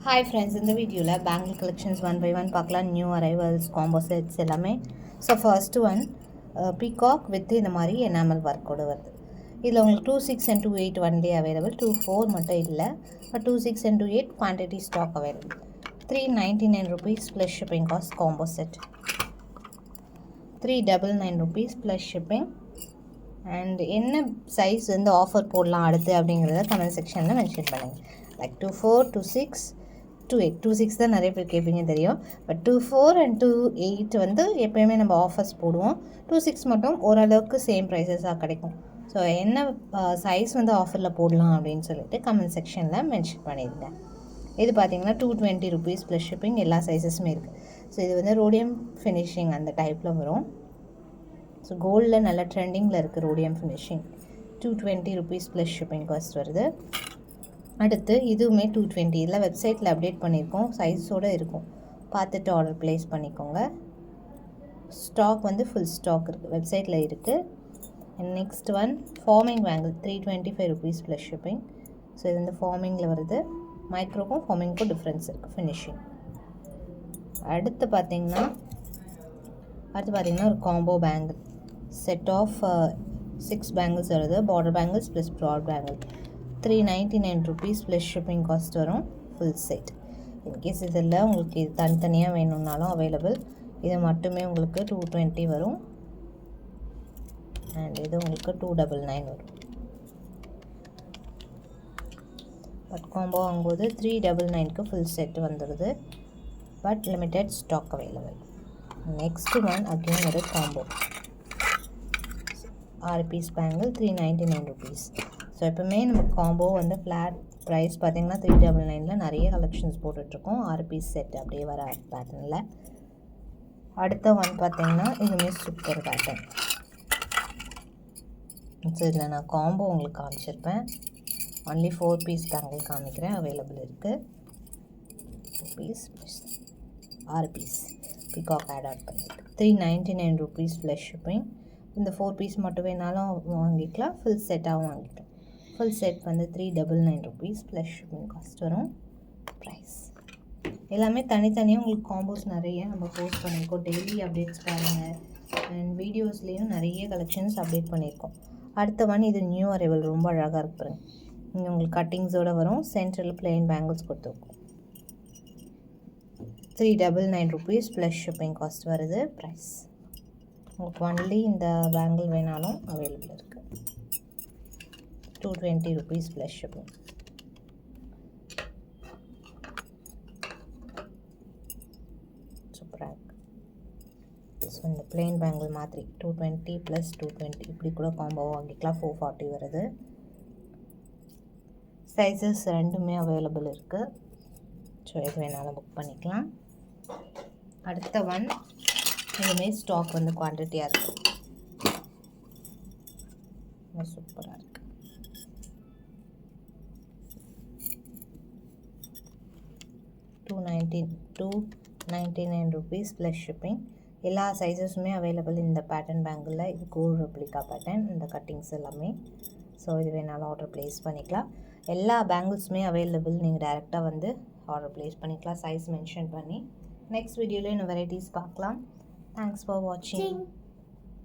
Hi friends, in the video bangle collections one by one பார்க்கலாம். New arrivals, combo sets எல்லாமே. So first one peacock with இந்த மாதிரி enamel work ஓட வருது. இதில் உங்களுக்கு 26 and 28 one day available, 24 மட்டும் இல்லை, but 26 and 28 quantity stock available. 399 rupees plus shipping cost combo set. 399 rupees plus shipping. And என்ன சைஸ் வந்து ஆஃபர் போடலாம் அடுத்து அப்படிங்கிறத கமெண்ட் செக்ஷனில் மென்ஷன் பண்ணுங்கள். லைக் 24, 26, 28. 26 தான் நிறைய பேர் கேட்பீங்க தெரியும். பட் 24 and 28 வந்து எப்போயுமே நம்ம ஆஃபர்ஸ் போடுவோம். 26 மட்டும் ஓரளவுக்கு சேம் ப்ரைஸஸாக கிடைக்கும். ஸோ என்ன சைஸ் வந்து ஆஃபரில் போடலாம் அப்படின்னு சொல்லிட்டு கமெண்ட் செக்ஷனில் மென்ஷன் பண்ணியிருந்தேன். இது பார்த்தீங்கன்னா 220 rupees ப்ளஸ் ஷிப்பிங், எல்லா சைஸஸுமே இருக்குது. ஸோ இது வந்து ரோடியம் ஃபினிஷிங் அந்த டைப்பில் வரும். ஸோ கோல்டில் நல்ல ட்ரெண்டிங்கில் இருக்குது rhodium finishing. 220 rupees plus shipping cost வருது. அடுத்து இதுவுமே 220. இதில் வெப்சைட்டில் அப்டேட் பண்ணியிருக்கோம், சைஸோடு இருக்கும், பார்த்துட்டு ஆர்டர் ப்ளேஸ் பண்ணிக்கோங்க. ஸ்டாக் வந்து ஃபுல் ஸ்டாக் இருக்குது, வெப்சைட்டில் இருக்குது. And next one forming bangle 325 rupees plus shipping. So இது வந்து ஃபார்மிங்கில் வருது. மைக்ரோக்கும் ஃபார்மிங்க்கும் டிஃப்ரென்ஸ் இருக்குது ஃபினிஷிங். அடுத்து பார்த்திங்கன்னா ஒரு combo bangle set of 6 bangles வருது. Border bangles plus broad bangle 399 rupees plus shipping cost வரும். Full set. இன்கேஸ் இதில் உங்களுக்கு இது தனித்தனியாக வேணும்னாலும் அவைலபிள். இது மட்டுமே உங்களுக்கு 220 வரும். அண்ட் இது உங்களுக்கு 299 வரும். பட் காம்போ வாங்கும்போது 399க்கு ஃபுல் செட் வந்துடுது. But limited stock available. Next one again ஒரு காம்போ 6 பீஸ் பேங்கிள் 399 rupees. ஸோ எப்போவுமே நம்ம காம்போ வந்து ஃப்ளாட் ப்ரைஸ் பார்த்திங்கன்னா 399ல் நிறைய கலெக்ஷன்ஸ் போட்டுட்ருக்கோம். 6 பீஸ் செட் அப்படியே வர பேட்டர்னில். அடுத்த ஒன் பார்த்திங்கன்னா இதுவுமே சூப்பர் பேட்டர்ன். ஸோ இதில் நான் காம்போ உங்களுக்கு காமிச்சிருப்பேன். ஒன்லி 4 பீஸ் பேங்கிள் காமிக்கிறேன், அவைலபிள் இருக்குது. 2 piece plus 6 piece peacock add பண்ணியிருக்கு. 399 rupees ப்ளஸ் ஷிப்பிங். இந்த 4 பீஸ் மட்டும் வேணாலும் வாங்கிக்கலாம், ஃபுல் செட்டாகவும் வாங்கிக்கலாம். ஃபுல் செட் வந்து 399 rupees ப்ளஸ் ஷிப்பிங் காஸ்ட் வரும். ப்ரைஸ் எல்லாமே தனித்தனியாக உங்களுக்கு காம்போஸ் நிறைய நம்ம போஸ்ட் பண்ணியிருக்கோம். டெய்லி அப்டேட்ஸ் பாருங்கள். அண்ட் வீடியோஸ்லேயும் நிறைய கலெக்ஷன்ஸ் அப்டேட் பண்ணியிருக்கோம். அடுத்த ஒன் இது நியூ அரைவல், ரொம்ப அழகாக இருக்குங்க. இங்கே உங்களுக்கு கட்டிங்ஸோடு வரும். சென்ட்ரல் பிளெயின் பேங்கிள்ஸ் கொடுத்துருக்கோம். 399 rupees ப்ளஸ் ஷிப்பிங் காஸ்ட் வருது. ப்ரைஸ் உங்களுக்கு ஒன்லி இந்த பேங்கிள் வேணாலும் அவைலபிள் இருக்குது. 220 rupees ப்ளஸ் ஷிப்பிங். சூப்பராக இருக்குது. ஸோ இந்த பிளெயின் பேங்கிள் மாதிரி 220 ப்ளஸ் 220 இப்படி கூட காம்போ வாங்கிக்கலாம். 440 வருது. சைஸஸ் ரெண்டுமே அவைலபிள் இருக்குது. ஸோ எது வேணாலும் புக் பண்ணிக்கலாம். அடுத்த ஒன் இதுவுமே ஸ்டாக் வந்து குவான்டிட்டியாக இருக்குது. சூப்பராக இருக்குது. 299 rupees ப்ளஸ் ஷிப்பிங். எல்லா சைஸஸுமே அவைலபிள் இந்த பேட்டர்ன் பேங்கிளில். இது கோல்டு ரெப்ளிகா பேட்டர்ன், இந்த கட்டிங்ஸ் எல்லாமே. ஸோ இது வேணாலும் ஆர்டர் ப்ளேஸ் பண்ணிக்கலாம். எல்லா பேங்கிள்ஸுமே அவைலபிள். நீங்கள் டைரெக்டாக வந்து ஆர்டர் ப்ளேஸ் பண்ணிக்கலாம், சைஸ் மென்ஷன் பண்ணி. நெக்ஸ்ட் வீடியோவில் இன்னும் வெரைட்டிஸ் பார்க்கலாம். தேங்க்ஸ் ஃபார் வாட்சிங்.